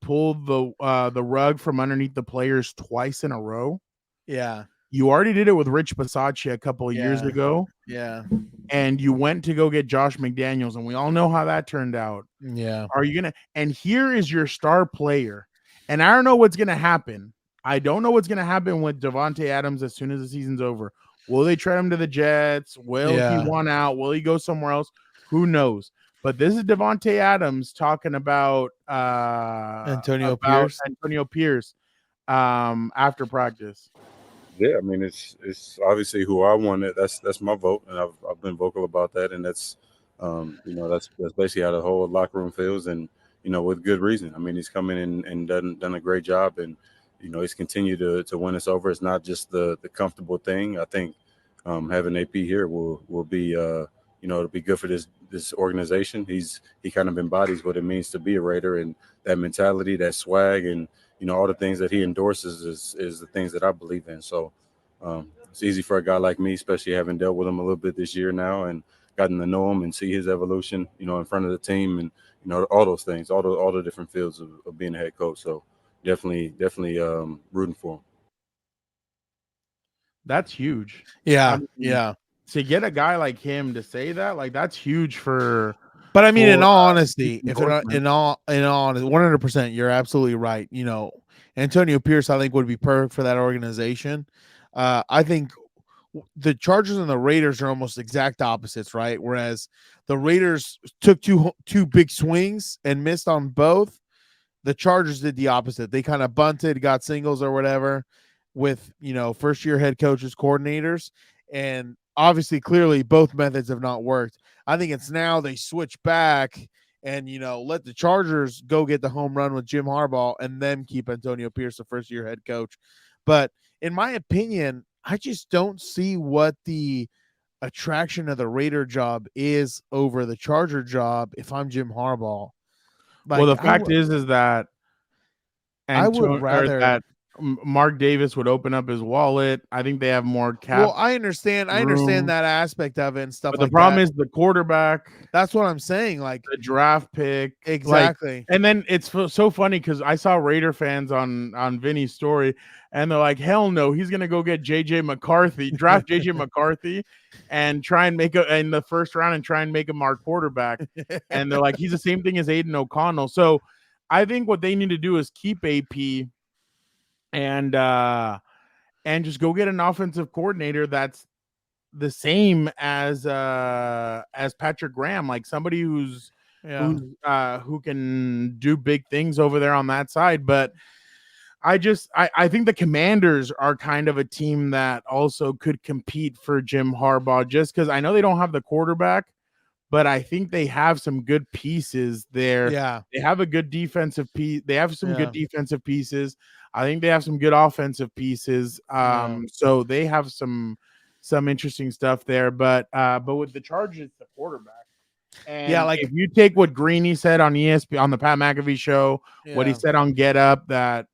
A: pull the rug from underneath the players twice in a row?
B: Yeah.
A: You already did it with Rich Bisaccia a couple of years ago.
B: Yeah.
A: And you went to go get Josh McDaniels, and we all know how that turned out.
B: Yeah.
A: Are you gonna? And here is your star player, and I don't know what's gonna happen. I don't know what's going to happen with Davante Adams as soon as the season's over. Will they trade him to the Jets? Will he want out? Will he go somewhere else? Who knows? But this is Davante Adams talking about
B: Antonio
A: Pierce after practice.
N: Yeah, I mean, it's obviously who I wanted. That's my vote, and I've been vocal about that, and that's that's basically how the whole locker room feels, and with good reason. I mean, he's come in and done a great job, and he's continued to win us over. It's not just the comfortable thing. I think having AP here will be it'll be good for this organization. He kind of embodies what it means to be a Raider, and that mentality, that swag, and all the things that he endorses is the things that I believe in. So it's easy for a guy like me, especially having dealt with him a little bit this year now and gotten to know him and see his evolution, in front of the team, and all those things, all the different fields of being a head coach. So definitely rooting for him.
A: That's huge.
B: Yeah.
A: I mean, to get a guy like him to say that, like, that's huge for.
B: But I mean, in all honesty, if in all 100%, you're absolutely right. Antonio Pierce, I think, would be perfect for that organization. I think the Chargers and the Raiders are almost exact opposites, right? Whereas the Raiders took two big swings and missed on both. The Chargers did the opposite. They kind of bunted, got singles or whatever with, first-year head coaches, coordinators. And obviously, clearly, both methods have not worked. I think it's now they switch back and, let the Chargers go get the home run with Jim Harbaugh and then keep Antonio Pierce the first-year head coach. But in my opinion, I just don't see what the attraction of the Raider job is over the Charger job if I'm Jim Harbaugh.
A: Like, well, the fact is that
B: I would rather
A: that Mark Davis would open up his wallet. I think they have more cap.
B: Well, I understand that aspect of it and stuff.
A: But
B: like
A: the problem
B: that.
A: is the quarterback.
B: That's what I'm saying. Like
A: the draft pick,
B: exactly.
A: Like, and then it's so funny because I saw Raider fans on Vinny's story, and they're like, "Hell no, he's gonna go get JJ McCarthy, draft JJ McCarthy, and try and make in the first round and try and make him our quarterback." And they're like, "He's the same thing as Aiden O'Connell." So I think what they need to do is keep AP. And just go get an offensive coordinator that's the same as Patrick Graham, like somebody who can do big things over there on that side. But I think the Commanders are kind of a team that also could compete for Jim Harbaugh, just because I know they don't have the quarterback, but I think they have some good pieces there.
B: Yeah,
A: they have a good defensive piece. They have some good defensive pieces. I think they have some good offensive pieces. So they have some interesting stuff there. But with the Chargers, the quarterback. And like if you take what Greeny said on ESPN on the Pat McAfee show, what he said on Get Up, that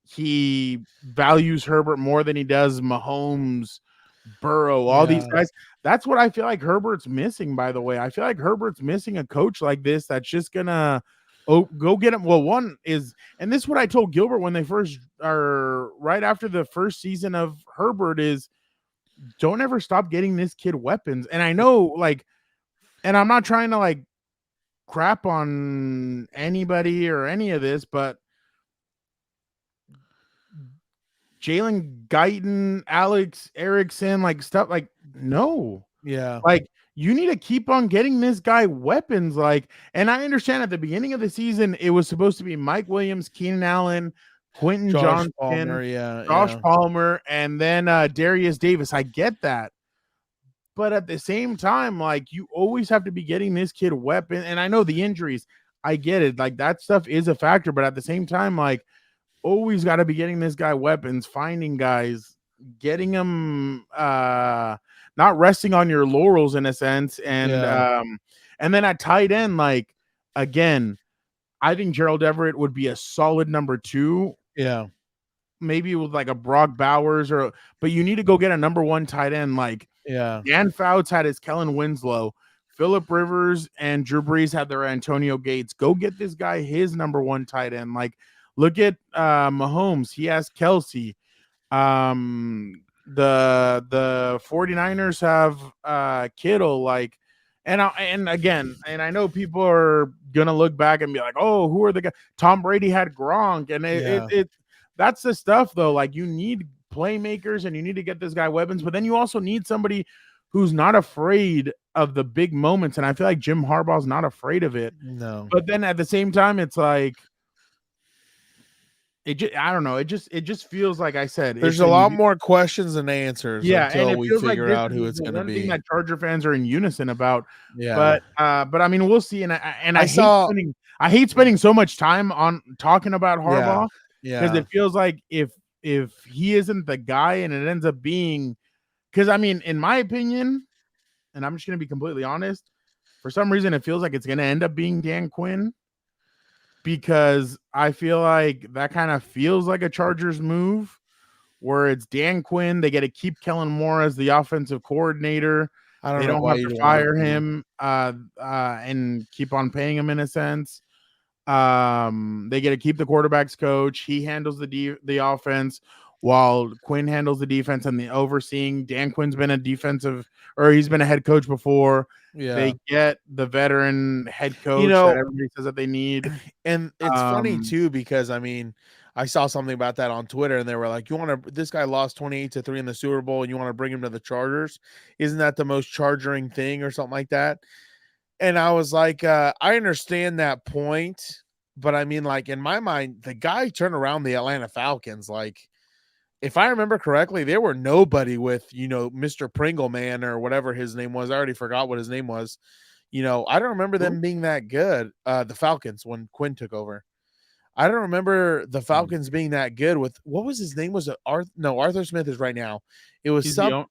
A: he values Herbert more than he does Mahomes. Burrow, all these guys. That's what I feel like Herbert's missing, by the way. I feel like Herbert's missing a coach like this that's just gonna go get him. Well, one is, and this is what I told Gilbert when they first are right after the first season of Herbert is don't ever stop getting this kid weapons. And I know, like, and I'm not trying to like crap on anybody or any of this, but Jalen Guyton, Alex Erickson, like stuff like no.
B: Yeah.
A: Like you need to keep on getting this guy weapons. Like, and I understand at the beginning of the season, it was supposed to be Mike Williams, Keenan Allen, Quentin Johnson, Josh Palmer, and then Darius Davis. I get that. But at the same time, like you always have to be getting this kid weapon. And I know the injuries, I get it. Like that stuff is a factor, but at the same time, like always got to be getting this guy weapons, finding guys, getting them, not resting on your laurels in a sense. And then at tight end, like again, I think Gerald Everett would be a solid number 2.
B: Yeah.
A: Maybe with like a Brock Bowers but you need to go get a number 1 tight end. Like Dan Fouts had his Kellen Winslow, Phillip Rivers and Drew Brees had their Antonio Gates. Go get this guy his number 1 tight end. Like look at Mahomes. He has Kelsey. The 49ers have Kittle. Like, and again, and I know people are gonna look back and be like, oh, who are the guys? Tom Brady had Gronk, and it that's the stuff though. Like you need playmakers and you need to get this guy weapons, but then you also need somebody who's not afraid of the big moments. And I feel like Jim Harbaugh's not afraid of it.
B: No.
A: But then at the same time, it's like I don't know. It just feels like I said.
B: There's a lot more questions than answers.
A: Yeah,
B: until
A: and it
B: we
A: feels
B: figure
A: like
B: out who it's going to
A: one
B: be.
A: thing that Charger fans are in unison about.
B: Yeah,
A: but I mean, we'll see. And I hate spending so much time on talking about Harbaugh because it feels like if he isn't the guy and it ends up being, because I mean, in my opinion, and I'm just going to be completely honest, for some reason it feels like it's going to end up being Dan Quinn. Because I feel like that kind of feels like a Chargers move where it's Dan Quinn. They get to keep Kellen Moore as the offensive coordinator. They don't have to fire him and keep on paying him in a sense. They get to keep the quarterback's coach. He handles the offense while Quinn handles the defense and the overseeing. Dan Quinn's been he's been a head coach before.
B: Yeah.
A: They get the veteran head coach that everybody says that they need.
B: And it's funny too, because I mean, I saw something about that on Twitter and they were like, this guy lost 28-3 in the Super Bowl and you want to bring him to the Chargers? Isn't that the most chargering thing or something like that? And I was like, I understand that point, but I mean, like in my mind, the guy turned around the Atlanta Falcons. Like, if I remember correctly, there were nobody with, Mr. Pringle Man or whatever his name was. I already forgot what his name was. I don't remember them being that good. The Falcons when Quinn took over. I don't remember the Falcons being that good with, what was his name? Was it Arthur Smith is right now. It was
A: Are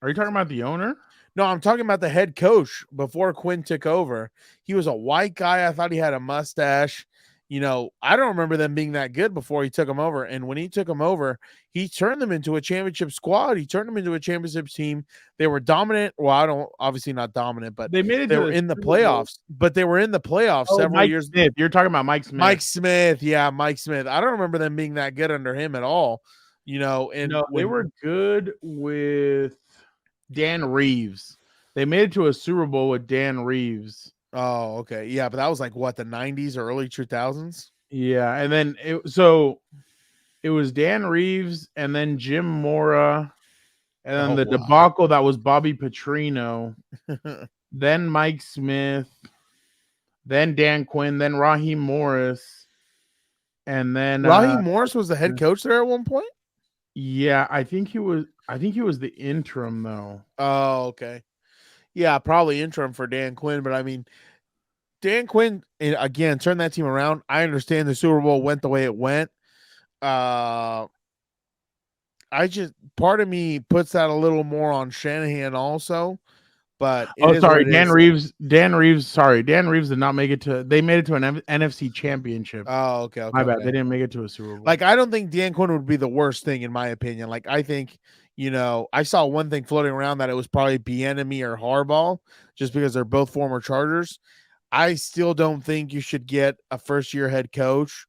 A: you talking about the owner?
B: No, I'm talking about the head coach before Quinn took over. He was a white guy. I thought he had a mustache. I don't remember them being that good before he took them over. And when he took them over, he turned them into a championship squad. He turned them into a championship team. They were dominant. Well, obviously not dominant, but
A: they
B: were in the playoffs. But they were in the playoffs several years.
A: Smith. You're talking about Mike Smith.
B: Mike Smith. Yeah, Mike Smith. I don't remember them being that good under him at all.
A: They were good with Dan Reeves. They made it to a Super Bowl with Dan Reeves.
B: Oh, okay. Yeah, but that was like what, the 90s or early 2000s?
A: Yeah, and then it was Dan Reeves and then Jim Mora and then debacle that was Bobby Petrino, then Mike Smith, then Dan Quinn, then Raheem Morris, and then
B: Raheem Morris was the head coach there at one point?
A: Yeah, I think he was the interim though.
B: Oh, okay. Yeah, probably interim for Dan Quinn, but I mean, Dan Quinn, again, turned that team around. I understand the Super Bowl went the way it went. Part of me puts that a little more on Shanahan also, but
A: Dan Reeves did not make it they made it to an NFC championship.
B: Oh, okay.
A: My bad. They didn't make it to a Super Bowl.
B: Like, I don't think Dan Quinn would be the worst thing in my opinion. Like, I think, I saw one thing floating around that it was probably Bieniemy or Harbaugh, just because they're both former Chargers. I still don't think you should get a first-year head coach,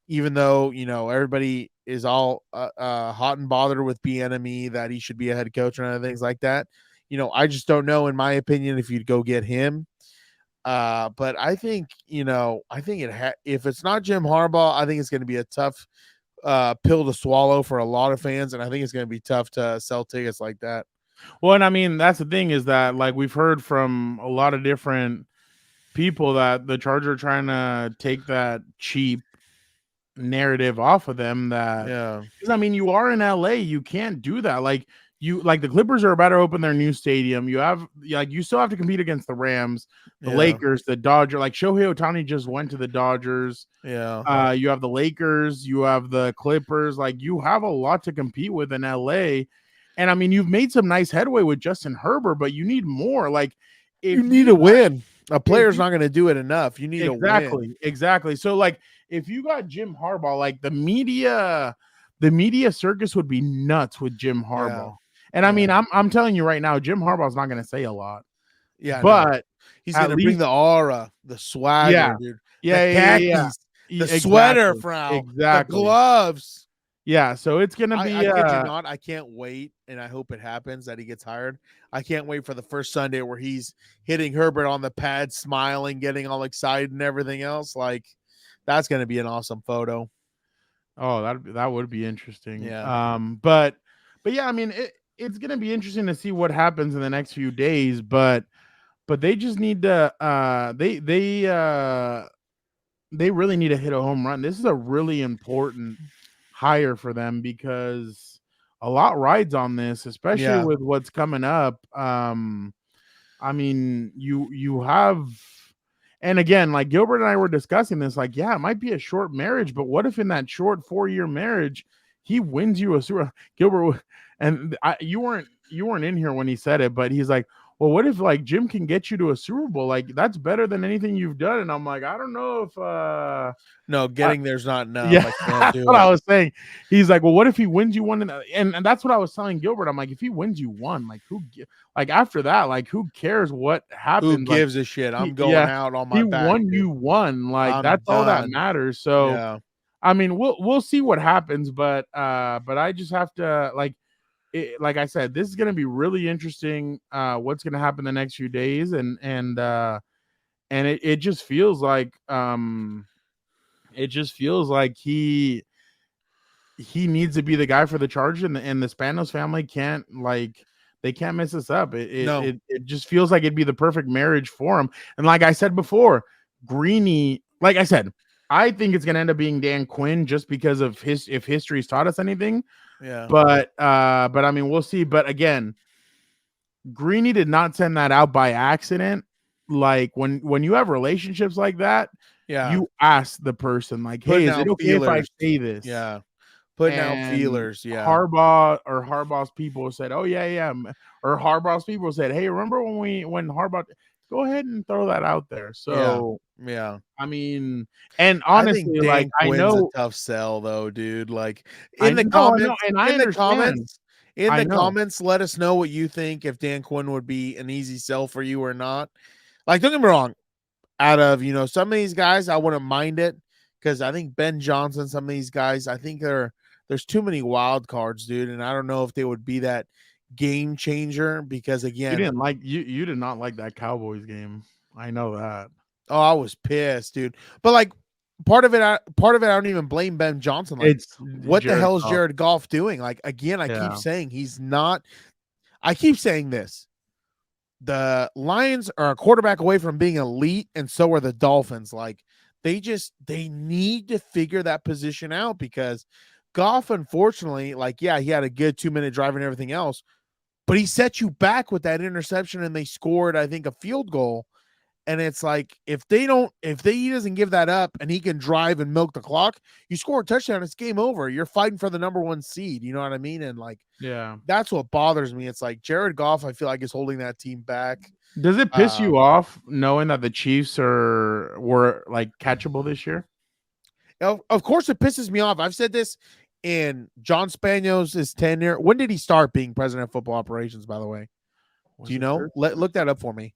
B: even though everybody is all hot and bothered with Bieniemy that he should be a head coach and other things like that. I just don't know, in my opinion, if you'd go get him. But I think if it's not Jim Harbaugh, I think it's going to be a tough pill to swallow for a lot of fans, and I think it's going to be tough to sell tickets like that.
A: Well, and I mean, that's the thing is that like we've heard from a lot of different people that the Chargers are trying to take that cheap narrative off of them. That because I mean, you are in LA, you can't do that. Like the Clippers are about to open their new stadium. You still have to compete against the Rams, the Lakers, the Dodgers. Like Shohei Ohtani just went to the Dodgers.
B: Yeah.
A: You have the Lakers, you have the Clippers. Like you have a lot to compete with in LA. And I mean, you've made some nice headway with Justin Herbert, but you need more. Like
B: you need a win. A player's not going to do it enough. You need a win.
A: Exactly. So like if you got Jim Harbaugh, like the media circus would be nuts with Jim Harbaugh.
B: Yeah.
A: And I mean, I'm telling you right now, Jim Harbaugh's not going to say a lot.
B: Yeah,
A: but
B: he's going to bring the aura, the swagger, dude.
A: Yeah,
B: the khakis, the sweater, Frau, the gloves.
A: Yeah, so it's going to be.
B: I kid you not. I can't wait, and I hope it happens that he gets hired. I can't wait for the first Sunday where he's hitting Herbert on the pad, smiling, getting all excited, and everything else. Like that's going to be an awesome photo.
A: Oh, that would be interesting.
B: Yeah.
A: But yeah, I mean it's going to be interesting to see what happens in the next few days, but they just need to they really need to hit a home run. This is a really important hire for them because a lot rides on this, especially with what's coming up. I mean, you have, and again, like Gilbert and I were discussing this, like, yeah, it might be a short marriage, but what if in that short 4-year marriage, he wins you a Super Gilbert? And you weren't in here when he said it, but he's like, well, what if like Jim can get you to a Super Bowl? Like that's better than anything you've done. And I'm like, I don't know if
B: no, getting there's not enough.
A: Yeah, that's what I was saying. He's like, well, what if he wins you one? And that's what I was telling Gilbert. I'm like, if he wins you one, like like after that, like who cares what happens?
B: Who gives a shit? I'm going out on my back.
A: He won you one. Like that's all that matters. So I mean, we'll see what happens, but I just have to like I said, this is going to be really interesting. What's going to happen the next few days, and it just feels like he needs to be the guy for the Chargers, and the Spanos family can't mess this up. It just feels like it'd be the perfect marriage for him. And like I said before, Greeny, like I said, I think it's going to end up being Dan Quinn just because of if history's taught us anything.
B: Yeah.
A: But I mean, we'll see. But again, Greeny did not send that out by accident. Like when you have relationships like that, you ask the person like, hey, is it okay if I say this?
B: Yeah. Putting out feelers. Yeah.
A: Harbaugh's people said, oh yeah. Or Harbaugh's people said, hey, remember when Harbaugh, go ahead and throw that out there. So
B: yeah.
A: I mean, and honestly, like I know
B: a tough sell though, dude. Like
A: in the
B: comments, let us know what you think if Dan Quinn would be an easy sell for you or not. Like, don't get me wrong, out of some of these guys, I wouldn't mind it because I think Ben Johnson, some of these guys, I think there's too many wild cards, dude, and I don't know if they would be that game changer because again,
A: you did not like that Cowboys game. I know that.
B: Oh, I was pissed, dude. But like part of it, I don't even blame Ben Johnson. Like, what the hell is Jared Goff doing? Like, again, I keep saying he's not. I keep saying this. The Lions are a quarterback away from being elite, and so are the Dolphins. Like, they need to figure that position out because Goff, unfortunately, like, yeah, he had a good 2-minute drive and everything else, but he set you back with that interception, and they scored, I think, a field goal. And it's like, if he doesn't give that up and he can drive and milk the clock, you score a touchdown, it's game over. You're fighting for the number 1 seed. You know what I mean? And like, that's what bothers me. It's like Jared Goff, I feel like is holding that team back.
A: Does it piss you off knowing that the Chiefs were like catchable this year?
B: Of course it pisses me off. I've said this in John Spanios' tenure. When did he start being president of football operations, by the way? Do you know? Look that up for me.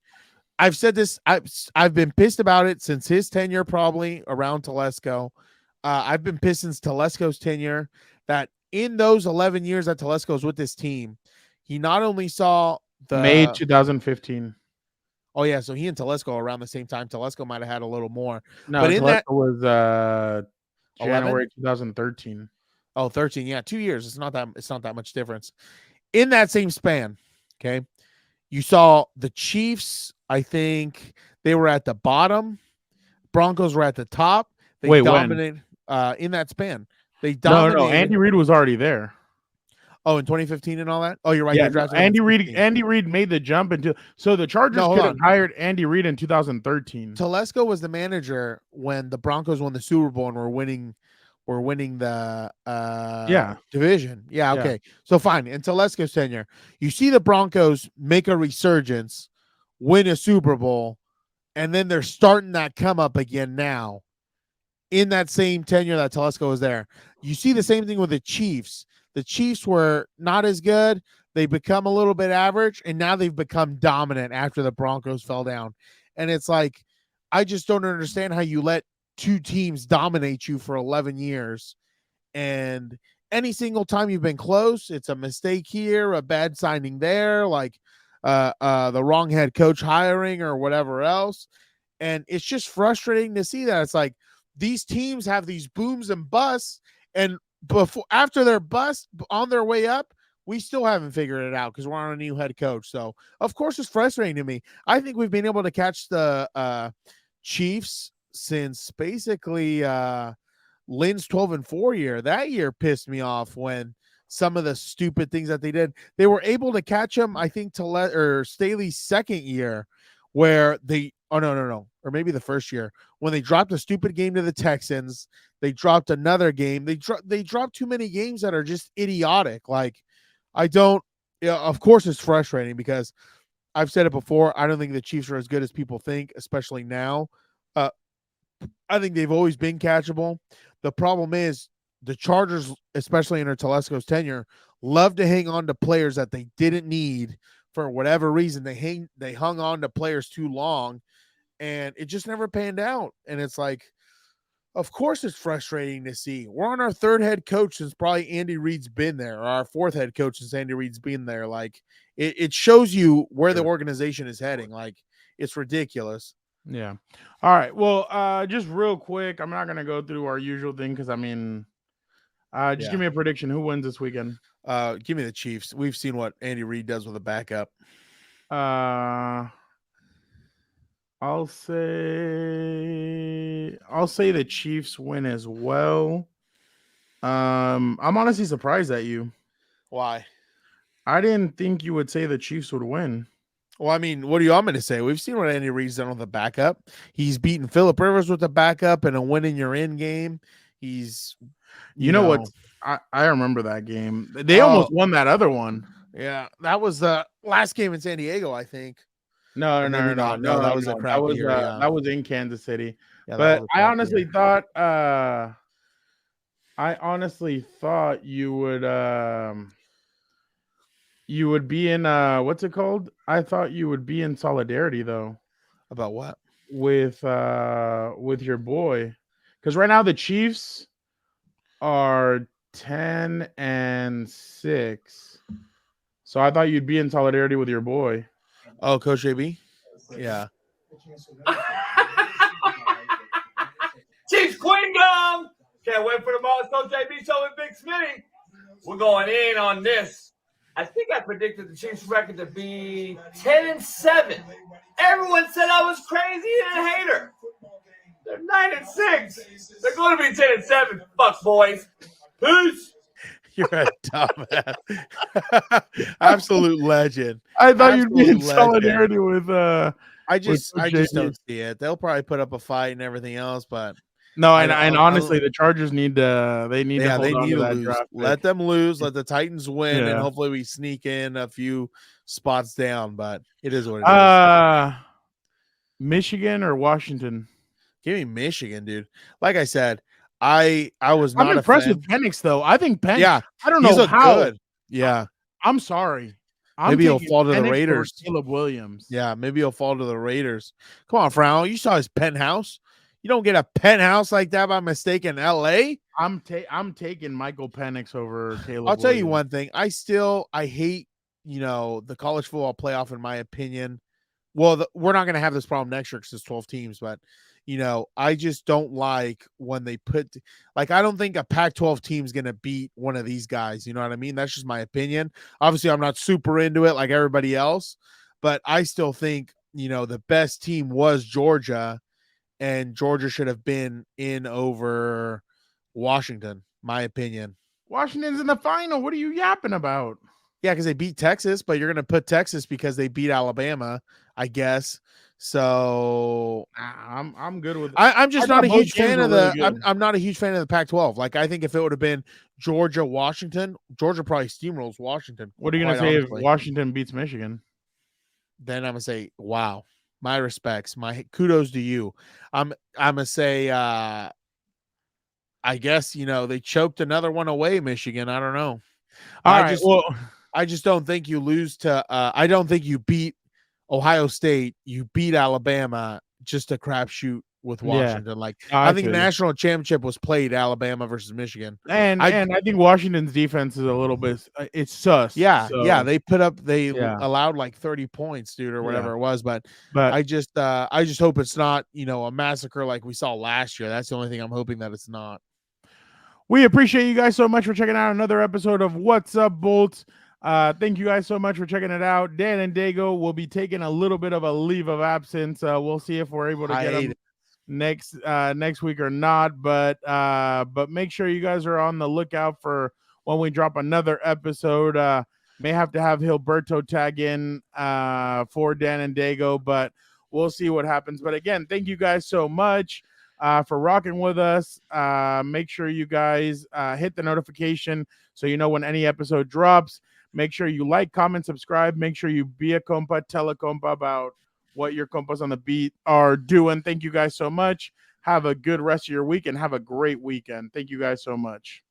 B: I've said this. I've been pissed about it since his tenure, probably around Telesco. I've been pissed since Telesco's tenure that in those 11 years that Telesco's with this team, he not only saw the
A: May 2015.
B: Oh yeah, so he and Telesco are around the same time. Telesco might have had a little more.
A: No,
B: but in
A: Telesco
B: that
A: was
B: 11?
A: January 2013.
B: Oh, 13. Yeah, 2 years. It's not that much difference. In that same span, okay, you saw the Chiefs. I think they were at the bottom. Broncos were at the top. They dominated in that span. They dominated.
A: No, Andy Reid was already there.
B: Oh, in 2015 and all that? Oh, you're right.
A: Yeah, Andy Reid made the jump into so the Chargers could have hired Andy Reid in 2013.
B: Telesco was the manager when the Broncos won the Super Bowl and were winning the division. Yeah, okay. Yeah. So fine. In Telesco's tenure, you see the Broncos make a resurgence, win a Super Bowl, and then they're starting that come up again now. In that same tenure that Telesco was there, you see the same thing with the Chiefs. The Chiefs were not as good. They become a little bit average, and now they've become dominant after the Broncos fell down. And it's like, I just don't understand how you let two teams dominate you for 11 years. And any single time you've been close, it's a mistake here, a bad signing there, like the wrong head coach hiring or whatever else. And it's just frustrating to see that. It's like these teams have these booms and busts, and after their bust on their way up, we still haven't figured it out because we're on a new head coach. So of course it's frustrating to me. I think we've been able to catch the Chiefs since basically Lynn's 12-4 year. That year pissed me off when some of the stupid things that they did. They were able to catch them, I think, Staley's second year where they or maybe the first year when they dropped a stupid game to the Texans. They dropped another game. They dropped too many games that are just idiotic. Like, of course it's frustrating because I've said it before. I don't think the Chiefs are as good as people think, especially now. I think they've always been catchable. The problem is the Chargers, especially under Telesco's tenure, love to hang on to players that they didn't need for whatever reason. They hung on to players too long, and it just never panned out. And it's like, of course it's frustrating to see. We're on our third head coach since probably Andy Reid's been there, or our fourth head coach since Andy Reid's been there. Like, it shows you where the organization is heading. Like, it's ridiculous.
A: Yeah. All right. Well, just real quick, I'm not going to go through our usual thing because, I mean, give me a prediction. Who wins this weekend?
B: Give me the Chiefs. We've seen what Andy Reid does with a backup.
A: I'll say the Chiefs win as well. I'm honestly surprised at you.
B: Why?
A: I didn't think you would say the Chiefs would win.
B: Well, I mean, what do you want me to say? We've seen what Andy Reid's done with a backup. He's beaten Phillip Rivers with a backup and a win-in-your-in game. He's,
A: you know what? I remember that game. They almost won that other one.
B: Yeah, that was the last game in San Diego, I think.
A: No, that was a crap year. That was in Kansas City. Yeah, but I honestly thought you would be in what's it called? I thought you would be in solidarity though.
B: About what?
A: With your boy. Because right now the Chiefs are 10-6. So I thought you'd be in solidarity with your boy.
B: Oh, Coach JB? Yeah.
O: Chiefs Queendom! Can't wait for tomorrow's Coach JB show with Big Smitty. We're going in on this. I think I predicted the Chiefs record to be 10-7. Everyone said I was crazy and a hater. They're 9-6. They're going to be 10-7. Fuck boys. Peace.
B: You're a dumbass. Absolute legend.
A: I thought you'd be in solidarity with
B: I just don't see it. They'll probably put up a fight and everything else, but
A: no, and honestly, the Chargers need to hold on to that
B: lose.
A: draft pick.
B: Let them lose. Let the Titans win, and hopefully we sneak in a few spots down. But it is what it is.
A: Michigan or Washington?
B: Give me Michigan, dude. Like I said, I was not
A: I'm impressed
B: a fan.
A: with Penix though. I think Penix.
B: Yeah,
A: I don't
B: he's
A: know
B: looked
A: how.
B: good. Yeah,
A: I'm sorry. I'm
B: maybe he'll
A: taking
B: fall to the
A: Penix over
B: Raiders.
A: Caleb Williams.
B: Yeah, maybe he'll fall to the Raiders. Come on, Frown. You saw his penthouse. You don't get a penthouse like that by mistake in L.A.
A: I'm taking Michael Penix over Caleb.
B: I'll tell you
A: Williams.
B: one thing. I hate, the college football playoff, in my opinion. Well, we're not going to have this problem next year because it's 12 teams, but I just don't like when they put I don't think a Pac-12 team is going to beat one of these guys. You know what I mean? That's just my opinion. Obviously, I'm not super into it like everybody else, but I still think, the best team was Georgia, and Georgia should have been in over Washington, my opinion.
A: Washington's in the final. What are you yapping about?
B: Yeah, because they beat Texas, but you're going to put Texas because they beat Alabama, I guess. So
A: I'm good with.
B: I'm just not a huge fan of the.
A: Really
B: I'm not a huge fan of the Pac-12. Like, I think if it would have been Georgia, Washington, Georgia probably steamrolls Washington.
A: What are you going to say if Washington beats Michigan?
B: Then I'm going to say, wow, my respects, my kudos to you. I'm going to say, I guess, they choked another one away, Michigan. I don't know. I just don't think you lose to I don't think you beat Ohio State. You beat Alabama, just a crapshoot with Washington. I think the national championship was played Alabama versus Michigan.
A: And I think Washington's defense is a little bit it's sus.
B: Yeah,
A: so.
B: yeah. They allowed like 30 points, dude, or whatever it was. But I just hope it's not, a massacre like we saw last year. That's the only thing I'm hoping that it's not.
A: We appreciate you guys so much for checking out another episode of What's Up, Bolts. Thank you guys so much for checking it out. Dan and Daygo will be taking a little bit of a leave of absence. We'll see if we're able to get them next week or not. But make sure you guys are on the lookout for when we drop another episode. May have to have Hilberto tag in for Dan and Daygo, but we'll see what happens. But again, thank you guys so much for rocking with us. Make sure you guys hit the notification so you know when any episode drops. Make sure you like, comment, subscribe. Make sure you be a compa, tell a compa about what your compas on the beat are doing. Thank you guys so much. Have a good rest of your week and have a great weekend. Thank you guys so much.